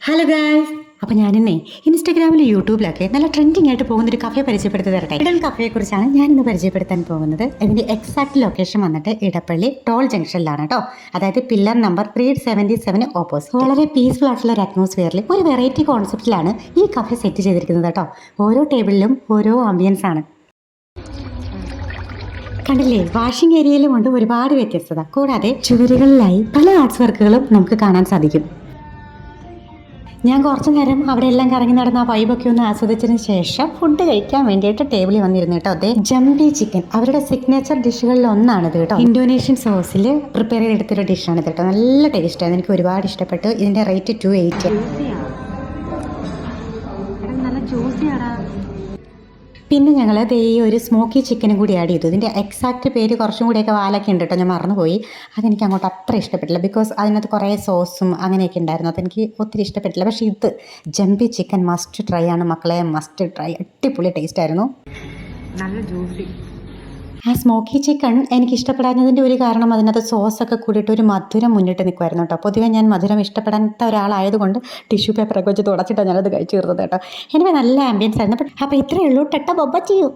Hello guys, അപ്പോൾ ഞാനിന്നേ ഇൻസ്റ്റാഗ്രാമിലും യൂട്യൂബിലൊക്കെ നല്ല ട്രെൻഡിങ് ആയിട്ട് പോകുന്നൊരു കഫേ പരിചയപ്പെടുത്തി തരട്ടെ. ഇടൽ കഫേയെക്കുറിച്ചാണ് ഞാനിന്ന് പരിചയപ്പെടുത്താൻ പോകുന്നത്. ഇതിൻ്റെ എക്സാക്ട് ലൊക്കേഷൻ വന്നിട്ട് ഇടപ്പള്ളി ടോൾ ജംഗ്ഷനിലാണ് കേട്ടോ. അതായത് പില്ലർ നമ്പർ 377 ഓപ്പോസിറ്റ്. വളരെ പീസ്ഫുൾ ആയിട്ടുള്ള ഒരു അറ്റ്മോസ്ഫിയറിൽ ഒരു വെറൈറ്റി കോൺസെപ്റ്റിലാണ് ഈ കഫേ സെറ്റ് ചെയ്തിരിക്കുന്നത് കേട്ടോ. ഓരോ ടേബിളിലും ഓരോ ആംബിയൻസ് ആണ്. കണ്ടില്ലേ, വാഷിംഗ് ഏരിയയിലും ഉണ്ട് ഒരുപാട് വ്യത്യസ്തത. കൂടാതെ ചുവരുകളിലായി പല ആർട്സ് വർക്കുകളും നമുക്ക് കാണാൻ സാധിക്കും. ഞാൻ കുറച്ച് നേരം അവിടെ എല്ലാം കറങ്ങി നടന്ന ആ വൈബൊക്കെ ഒന്ന് ആസ്വദിച്ചതിന് ശേഷം ഫുഡ് കഴിക്കാൻ വേണ്ടിയിട്ട് ടേബിളിൽ വന്നിരുന്നു കേട്ടോ. അതെ, ജംബി ചിക്കൻ അവരുടെ സിഗ്നേച്ചർ ഡിഷുകളിൽ ഒന്നാണിത് കേട്ടോ. ഇന്തോനേഷ്യൻ സോസിൽ പ്രിപ്പയർ ചെയ്തെടുത്തൊരു ഡിഷാണിത് കേട്ടോ. നല്ല ടേസ്റ്റാണ്, എനിക്ക് ഒരുപാട് ഇഷ്ടപ്പെട്ടു. ഇതിൻ്റെ റേറ്റ് 280. പിന്നെ ഞങ്ങൾ ഈ ഒരു സ്മോക്കി ചിക്കനും കൂടി ആഡ് ചെയ്തു. ഇതിൻ്റെ എക്സാക്റ്റ് പേര് കുറച്ചും കൂടിയൊക്കെ വാലൊക്കെ ഉണ്ട് കേട്ടോ, ഞാൻ മറന്നുപോയി. അതെനിക്ക് അങ്ങോട്ട് അത്ര ഇഷ്ടപ്പെട്ടില്ല, ബിക്കോസ് അതിനകത്ത് കുറേ സോസും അങ്ങനെയൊക്കെ ഉണ്ടായിരുന്നു. അതെനിക്ക് ഒത്തിരി ഇഷ്ടപ്പെട്ടില്ല. പക്ഷേ ഇത് ജംബി ചിക്കൻ മസ്റ്റ് ട്രൈ ആണ് മക്കളെ, മസ്റ്റ് ട്രൈ. അടിപൊളി ടേസ്റ്റ് ആയിരുന്നു, നല്ല ജ്യൂസി. ആ സ്മോക്കി ചിക്കൻ എനിക്ക് ഇഷ്ടപ്പെടാഞ്ഞതിൻ്റെ ഒരു കാരണം അതിനകത്ത് സോസൊക്കെ കൂടിയിട്ട് ഒരു മധുരം മുന്നിട്ട് നിൽക്കുമായിരുന്നു കേട്ടോ. പൊതുവേ ഞാൻ മധുരം ഇഷ്ടപ്പെടാത്ത ഒരാളായതുകൊണ്ട് ടിഷ്യൂ പേപ്പറൊക്കെ വെച്ച് തുടച്ചിട്ടാണ് ഞാനത് കഴിച്ചു തീർത്തത് കേട്ടോ. എനിക്ക് നല്ല ആംബിയൻസ് ആയിരുന്നു. അപ്പോൾ ഇത്രയേ ഉള്ളൂ. ടെട്ട ബൊബ്ബ ചെയ്യൂ.